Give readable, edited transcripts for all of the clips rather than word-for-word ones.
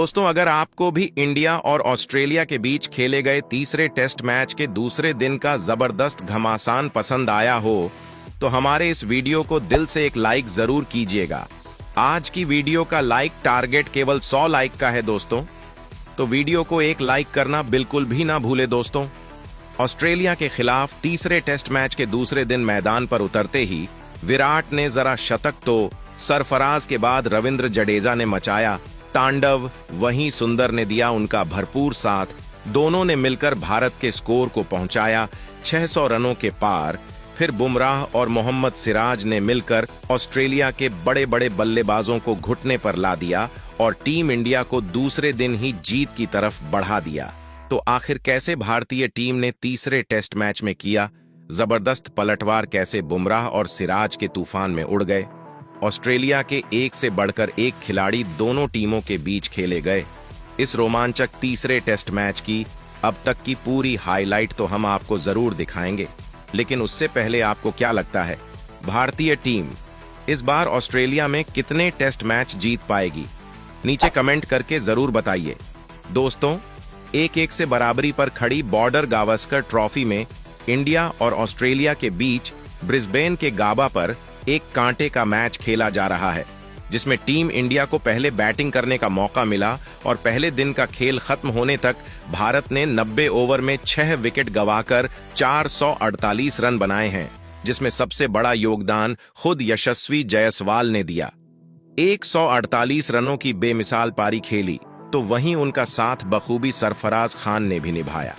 दोस्तों, अगर आपको भी इंडिया और ऑस्ट्रेलिया के बीच खेले गए तीसरे टेस्ट मैच के दूसरे दिन का जबरदस्त घमासान पसंद आया हो तो हमारे इस वीडियो को दिल से एक लाइक जरूर कीजिएगा। आज की वीडियो का लाइक टारगेट केवल 100 लाइक का है दोस्तों, तो वीडियो को एक लाइक करना बिल्कुल भी ना भूले दोस्तों। ऑस्ट्रेलिया के खिलाफ तीसरे टेस्ट मैच के दूसरे दिन मैदान पर उतरते ही विराट ने जरा शतक तो सरफराज के बाद रविंद्र जडेजा ने मचाया तांडव, वहीं सुंदर ने दिया उनका भरपूर साथ। दोनों ने मिलकर भारत के स्कोर को पहुंचाया 600 रनों के पार। फिर बुमराह और मोहम्मद सिराज ने मिलकर ऑस्ट्रेलिया के बड़े बड़े बल्लेबाजों को घुटने पर ला दिया और टीम इंडिया को दूसरे दिन ही जीत की तरफ बढ़ा दिया। तो आखिर कैसे भारतीय टीम ने तीसरे टेस्ट मैच में किया जबरदस्त पलटवार, कैसे बुमराह और सिराज के तूफान में उड़ गए। ऑस्ट्रेलिया के एक से बढ़कर एक खिलाड़ी दोनों टीमों के बीच खेले गए। इस रोमांचक तीसरे टेस्ट मैच की अब तक की पूरी हाईलाइट तो हम आपको जरूर दिखाएंगे, लेकिन उससे पहले आपको क्या लगता है भारतीय टीम इस बार ऑस्ट्रेलिया में कितने टेस्ट मैच जीत पाएगी? नीचे कमेंट करके जरूर बताइए। दोस्तों, 1-1 से बराबरी पर खड़ी बॉर्डर गावस्कर ट्रॉफी में इंडिया और ऑस्ट्रेलिया के बीच ब्रिस्बेन के गाबा पर एक कांटे का मैच खेला जा रहा है, जिसमें टीम इंडिया को पहले बैटिंग करने का मौका मिला और पहले दिन का खेल खत्म होने तक भारत ने 90 ओवर में 6 विकेट गंवाकर 448 रन बनाए हैं, जिसमें सबसे बड़ा योगदान खुद यशस्वी जायसवाल ने दिया। 148 रनों की बेमिसाल पारी खेली तो वहीं उनका साथ बखूबी सरफराज खान ने भी निभाया।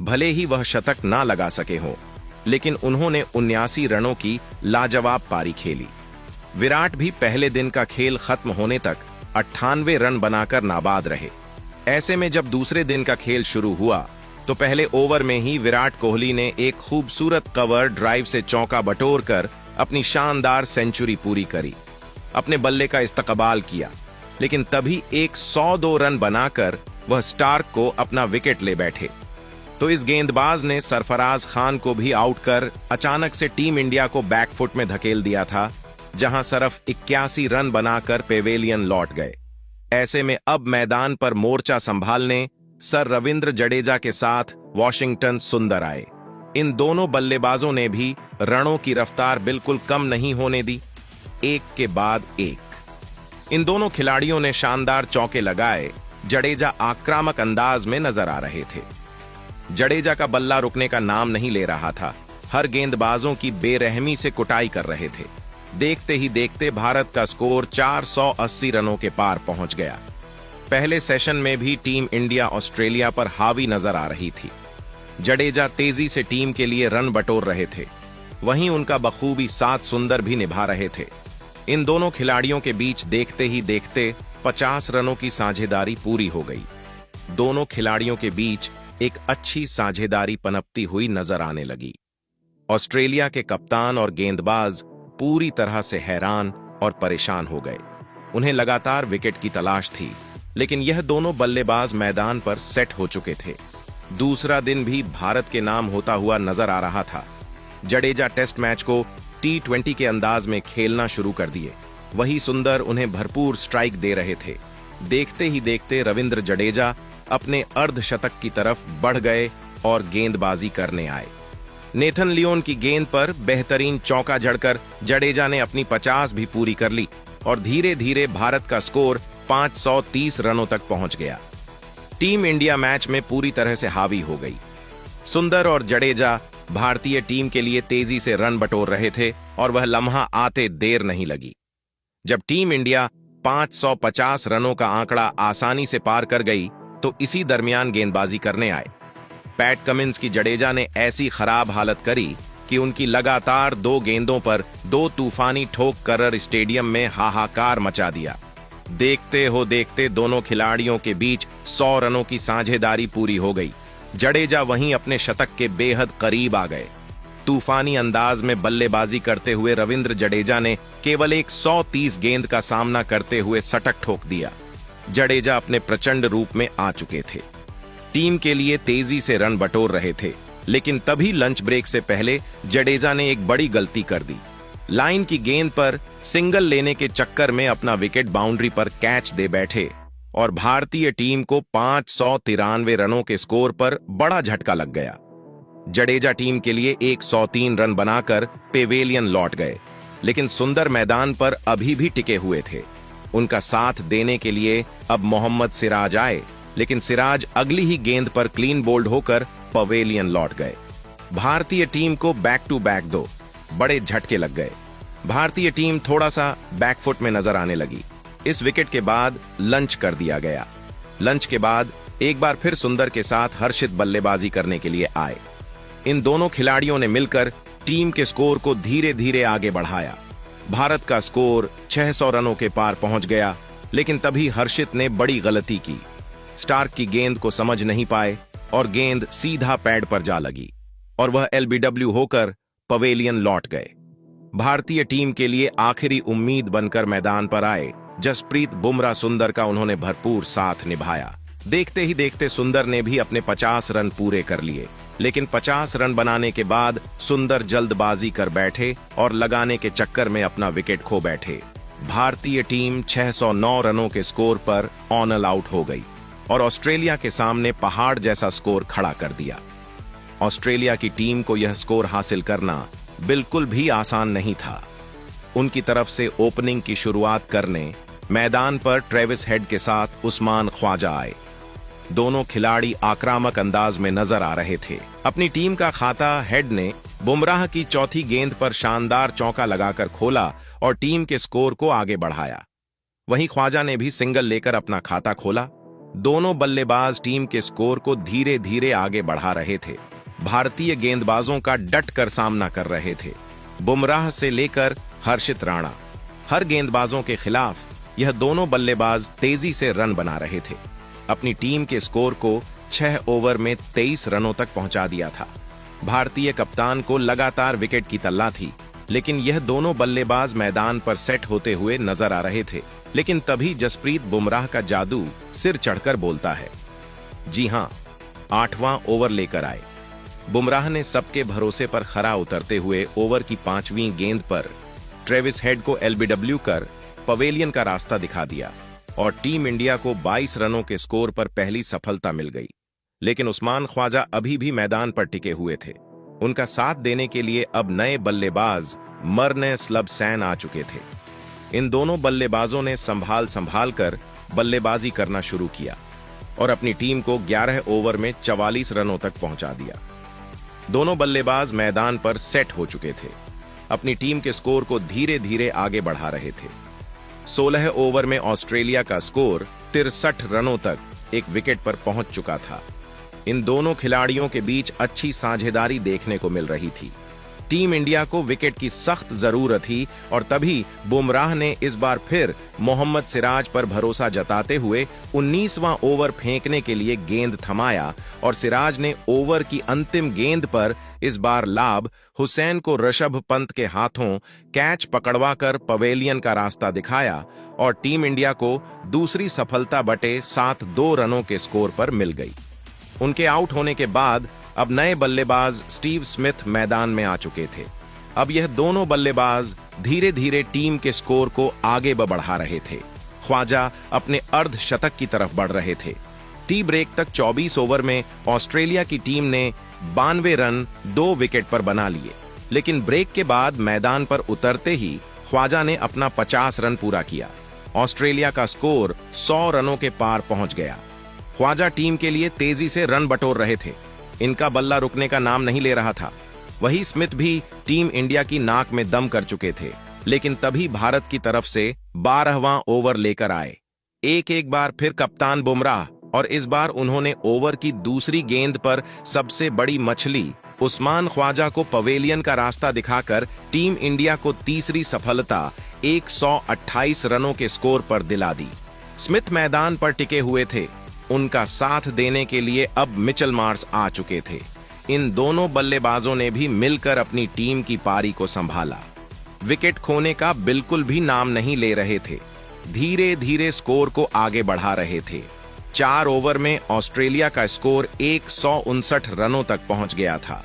भले ही वह शतक ना लगा सके हों, लेकिन उन्होंने 79 रनों की लाजवाब पारी खेली। विराट भी पहले दिन का खेल खत्म होने तक 98 रन बनाकर नाबाद रहे। ऐसे में जब दूसरे दिन का खेल शुरू हुआ तो पहले ओवर में ही विराट कोहली ने एक खूबसूरत कवर ड्राइव से चौका बटोरकर अपनी शानदार सेंचुरी पूरी करी, अपने बल्ले का इस्तकबाल किया। लेकिन तभी एक 102 रन बनाकर वह स्टार्क को अपना विकेट ले बैठे, तो इस गेंदबाज ने सरफराज खान को भी आउट कर अचानक से टीम इंडिया को बैकफुट में धकेल दिया था, जहां सिर्फ 81 रन बनाकर पेवेलियन लौट गए। ऐसे में अब मैदान पर मोर्चा संभालने सर रविंद्र जडेजा के साथ वॉशिंगटन सुंदर आए। इन दोनों बल्लेबाजों ने भी रनों की रफ्तार बिल्कुल कम नहीं होने दी, एक के बाद एक। इन दोनों खिलाड़ियों ने शानदार चौके लगाए। जडेजा आक्रामक अंदाज में नजर आ रहे थे। जडेजा का बल्ला रुकने का नाम नहीं ले रहा था, हर गेंदबाजों की बेरहमी से कुटाई कर रहे थे। देखते ही देखते भारत का स्कोर 480 रनों के पार पहुंच गया। पहले सेशन में भी टीम इंडिया ऑस्ट्रेलिया पर हावी नजर आ रही थी। जडेजा तेजी से टीम के लिए रन बटोर रहे थे, वहीं उनका बखूबी साथ सुंदर भी निभा रहे थे। इन दोनों खिलाड़ियों के बीच देखते ही देखते 50 रनों की साझेदारी पूरी हो गई। दोनों खिलाड़ियों के बीच एक अच्छी साझेदारी पनपती हुई नजर आने लगी। ऑस्ट्रेलिया के कप्तान और गेंदबाज पूरी तरह से हैरान और परेशान हो गए। उन्हें लगातार विकेट की तलाश थी, लेकिन यह दोनों बल्लेबाज मैदान पर सेट हो चुके थे। दूसरा दिन भी भारत के नाम होता हुआ नजर आ रहा था। जडेजा टेस्ट मैच को T20 के अंदाज में खेलना शुरू कर दिए, वही सुंदर उन्हें भरपूर स्ट्राइक दे रहे थे। देखते ही देखते रविंद्र जडेजा अपने अर्धशतक की तरफ बढ़ गए और गेंदबाजी करने आए। नेथन लियोन की गेंद पर बेहतरीन चौका जड़कर जडेजा ने अपनी 50 भी पूरी कर ली और धीरे धीरे भारत का स्कोर 530 रनों तक पहुंच गया। टीम इंडिया मैच में पूरी तरह से हावी हो गई। सुंदर और जडेजा भारतीय टीम के लिए तेजी से रन बटोर रहे थे और वह लम्हा आते देर नहीं लगी। जब टीम इंडिया 550 रनों का आंकड़ा आसानी से पार कर गई तो इसी दरमियान गेंदबाजी करने आए। पैट कमिंस की जडेजा ने ऐसी खराब हालत करी कि उनकी लगातार 2 गेंदों पर 2 तूफानी ठोक कर स्टेडियम में हाहाकार मचा दिया। देखते हो देखते दोनों खिलाड़ियों के बीच 100 रनों की साझेदारी पूरी हो गई। जडेजा वहीं अपने शतक के बेहद करीब आ गए। तूफानी अंदाज में बल्लेबाजी करते हुए रविंद्र जडेजा ने केवल एक 130 गेंद का सामना करते हुए शतक ठोक दिया। जडेजा अपने प्रचंड रूप में आ चुके थे, टीम के लिए तेजी से रन बटोर रहे थे, लेकिन तभी लंच ब्रेक से पहले जडेजा ने एक बड़ी गलती कर दी। लाइन की गेंद पर सिंगल लेने के चक्कर में अपना विकेट बाउंड्री पर कैच दे बैठे और भारतीय टीम को 593 रनों के स्कोर पर बड़ा झटका लग गया। जडेजा टीम के लिए 103 रन बनाकर पेवेलियन लौट गए, लेकिन सुंदर मैदान पर अभी भी टिके हुए थे। उनका साथ देने के लिए अब मोहम्मद सिराज आए, लेकिन सिराज अगली ही गेंद पर क्लीन बोल्ड होकर पवेलियन लौट गए। भारतीय टीम को बैक टू बैक 2 बड़े झटके लग गए। भारतीय टीम थोड़ा सा बैकफुट में नजर आने लगी। इस विकेट के बाद लंच कर दिया गया। लंच के बाद एक बार फिर सुंदर के साथ हर्षित बल्लेबाजी करने के लिए आए। इन दोनों खिलाड़ियों ने मिलकर टीम के स्कोर को धीरे धीरे आगे बढ़ाया। भारत का स्कोर 600 रनों के पार पहुंच गया, लेकिन तभी हर्षित ने बड़ी गलती की। स्टार्क की गेंद को समझ नहीं पाए और गेंद सीधा पैड पर जा लगी और वह एलबीडब्ल्यू होकर पवेलियन लौट गए। भारतीय टीम के लिए आखिरी उम्मीद बनकर मैदान पर आए जसप्रीत बुमराह सुंदर का उन्होंने भरपूर साथ निभाया। देखते ही देखते सुंदर ने भी अपने 50 रन पूरे कर लिए, लेकिन 50 रन बनाने के बाद सुंदर जल्दबाजी कर बैठे और लगाने के चक्कर में अपना विकेट खो बैठे। भारतीय टीम 609 रनों के स्कोर पर ऑल आउट हो गई और ऑस्ट्रेलिया के सामने पहाड़ जैसा स्कोर खड़ा कर दिया। ऑस्ट्रेलिया की टीम को यह स्कोर हासिल करना बिल्कुल भी आसान नहीं था। उनकी तरफ से ओपनिंग की शुरुआत करने मैदान पर ट्रेविस हेड के साथ उस्मान ख्वाजा आए। दोनों खिलाड़ी आक्रामक अंदाज में नजर आ रहे थे। अपनी टीम का खाता हेड ने बुमराह की चौथी गेंद पर शानदार चौका लगाकर खोला और टीम के स्कोर को आगे बढ़ाया। वहीं ख्वाजा ने भी सिंगल लेकर अपना खाता खोला। दोनों बल्लेबाज टीम के स्कोर को धीरे धीरे आगे बढ़ा रहे थे। भारतीय गेंदबाजों का डट कर सामना कर रहे थे, बुमराह से लेकर हर्षित राणा। हर गेंदबाजों के खिलाफ यह दोनों बल्लेबाज तेजी से रन बना रहे थे। अपनी टीम के स्कोर को 6 ओवर में 23 रनों तक पहुंचा दिया था। भारतीय कप्तान को लगातार विकेट की तल्ला थी, लेकिन यह दोनों बल्लेबाज मैदान पर सेट होते हुए नजर आ रहे थे। लेकिन तभी जसप्रीत बुमराह का जादू सिर चढ़कर बोलता है। जी हां, 8वां ओवर लेकर आए। बुमराह ने सबके भरोसे पर खरा उतरते हुए ओवर की 5वीं गेंद पर ट्रेविस हेड को एलबीडब्ल्यू कर पवेलियन का रास्ता दिखा दिया और टीम इंडिया को 22 रनों के स्कोर पर पहली सफलता मिल गई। लेकिन उस्मान ख्वाजा अभी भी मैदान पर टिके हुए थे। उनका साथ देने के लिए अब नए बल्लेबाज मरने स्लबसैन आ चुके थे। इन दोनों बल्लेबाजों ने संभाल कर बल्लेबाजी करना शुरू किया और अपनी टीम को 11 ओवर में 44 रनों तक पहुंचा दिया। दोनों बल्लेबाज मैदान पर सेट हो चुके थे, अपनी टीम के स्कोर को धीरे धीरे आगे बढ़ा रहे थे। 16 ओवर में ऑस्ट्रेलिया का स्कोर 63 रनों तक एक विकेट पर पहुंच चुका था। इन दोनों खिलाड़ियों के बीच अच्छी साझेदारी देखने को मिल रही थी। टीम इंडिया को विकेट की सख्त जरूरत थी और तभी बुमराह ने इस बार फिर मोहम्मद सिराज पर भरोसा जताते हुए 19वां ओवर फेंकने के लिए गेंद थमाया और सिराज ने ओवर की अंतिम गेंद पर इस बार लाभ हुसैन को ऋषभ पंत के हाथों कैच पकड़वाकर पवेलियन का रास्ता दिखाया और टीम इंडिया को दूसरी सफलता बटे 7-2 रनों के स्कोर पर मिल गई। उनके आउट होने के बाद अब नए बल्लेबाज स्टीव स्मिथ मैदान में आ चुके थे। अब यह दोनों बल्लेबाज धीरे धीरे टीम के स्कोर को आगे बढ़ा रहे थे। ख्वाजा अपने अर्धशतक की तरफ बढ़ रहे थे। टी ब्रेक तक 24 ओवर में ऑस्ट्रेलिया की टीम ने 92 रन 2 विकेट पर बना लिए, लेकिन ब्रेक के बाद मैदान पर उतरते ही ख्वाजा ने अपना 50 रन पूरा किया। ऑस्ट्रेलिया का स्कोर 100 रनों के पार पहुंच गया। ख्वाजा टीम के लिए तेजी से रन बटोर रहे थे। इनका बल्ला रुकने का नाम नहीं ले रहा था। वही स्मिथ भी टीम इंडिया की नाक में दम कर चुके थे, लेकिन तभी भारत की तरफ से 12वां ओवर लेकर आए। एक बार फिर कप्तान बुमराह और इस बार उन्होंने ओवर की दूसरी गेंद पर सबसे बड़ी मछली उस्मान ख्वाजा को पवेलियन का रास्ता दिखाकर टीम इंडिया को तीसरी सफलता 128 रनों के स्कोर पर दिला दी। स्मिथ मैदान पर टिके हुए थे। उनका साथ देने के लिए अब मिचेल मार्श आ चुके थे। इन दोनों बल्लेबाजों ने भी मिलकर अपनी टीम की पारी को संभाला। विकेट खोने का बिल्कुल भी नाम नहीं ले रहे थे। धीरे धीरे स्कोर को आगे बढ़ा रहे थे। 4 ओवर में ऑस्ट्रेलिया का स्कोर 159 रनों तक पहुंच गया था।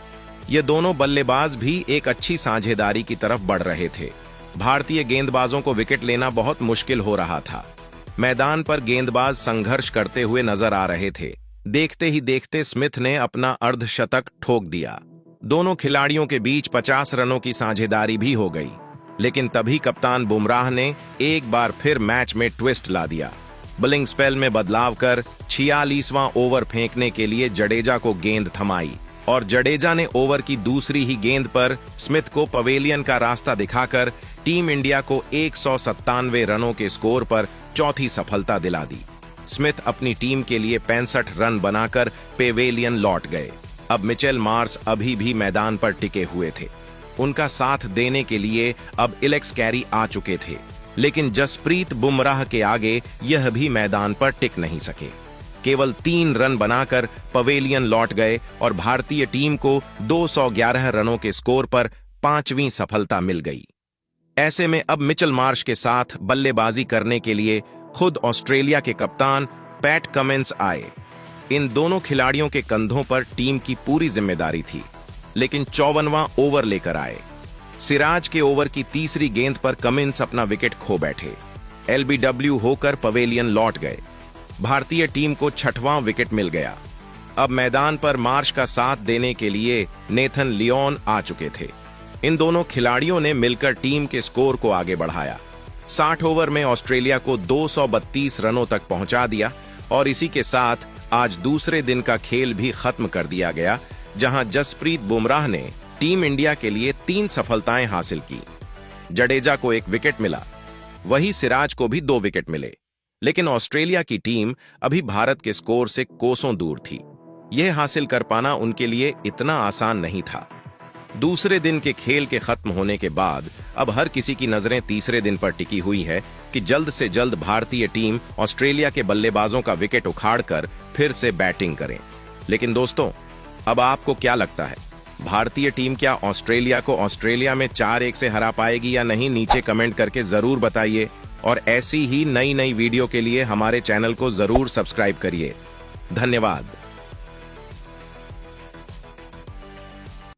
ये दोनों बल्लेबाज भी एक अच्छी साझेदारी की तरफ बढ़ रहे थे। भारतीय गेंदबाजों को विकेट लेना बहुत मुश्किल हो रहा था। मैदान पर गेंदबाज संघर्ष करते हुए नजर आ रहे थे। देखते ही देखते स्मिथ ने अपना अर्धशतक ठोक दिया। दोनों खिलाड़ियों के बीच 50 रनों की साझेदारी भी हो गई, लेकिन तभी कप्तान बुमराह ने एक बार फिर मैच में ट्विस्ट ला दिया। बॉलिंग स्पेल में बदलाव कर 46वां ओवर फेंकने के लिए जडेजा को गेंद थमाई और जडेजा ने ओवर की दूसरी ही गेंद पर स्मिथ को पवेलियन का रास्ता दिखाकर टीम इंडिया को 197 रनों के स्कोर पर चौथी सफलता दिला दी। स्मिथ अपनी टीम के लिए 65 रन बनाकर पेवेलियन लौट गए। अब मिचेल मार्श अभी भी मैदान पर टिके हुए थे। उनका साथ देने के लिए अब एलेक्स कैरी आ चुके थे, लेकिन जसप्रीत बुमराह के आगे यह भी मैदान पर टिक नहीं सके। केवल 3 रन बनाकर पवेलियन लौट गए और भारतीय टीम को 211 रनों के स्कोर पर 5वीं सफलता मिल गई। ऐसे में अब मिचेल मार्श के साथ बल्लेबाजी करने के लिए खुद ऑस्ट्रेलिया के कप्तान पैट कमिंस आए। इन दोनों खिलाड़ियों के कंधों पर टीम की पूरी जिम्मेदारी थी, लेकिन 54वां ओवर लेकर आए। सिराज के ओवर की तीसरी गेंद पर कमिंस अपना विकेट खो बैठे। एलबीडब्ल्यू होकर पवेलियन लौट गए। भारतीय टीम को 6वां विकेट मिल गया। अब मैदान पर मार्श का साथ देने के लिए नेथन लियोन आ चुके थे। इन दोनों खिलाड़ियों ने मिलकर टीम के स्कोर को आगे बढ़ाया। 60 ओवर में ऑस्ट्रेलिया को 232 रनों तक पहुंचा दिया और इसी के साथ आज दूसरे दिन का खेल भी खत्म कर दिया गया, जहां जसप्रीत बुमराह ने टीम इंडिया के लिए 3 सफलताएं हासिल की। जडेजा को 1 विकेट मिला, वही सिराज को भी 2 विकेट मिले, लेकिन ऑस्ट्रेलिया की टीम अभी भारत के स्कोर से कोसों दूर थी। यह हासिल कर पाना उनके लिए इतना आसान नहीं था। दूसरे दिन के खेल के खत्म होने के बाद अब हर किसी की नजरें तीसरे दिन पर टिकी हुई है कि जल्द से जल्द भारतीय टीम ऑस्ट्रेलिया के बल्लेबाजों का विकेट उखाड़कर फिर से बैटिंग करें। लेकिन दोस्तों, अब आपको क्या लगता है, भारतीय टीम क्या ऑस्ट्रेलिया को ऑस्ट्रेलिया में 4-1 से हरा पाएगी या नहीं? नीचे कमेंट करके जरूर बताइए और ऐसी ही नई वीडियो के लिए हमारे चैनल को जरूर सब्सक्राइब करिए। धन्यवाद।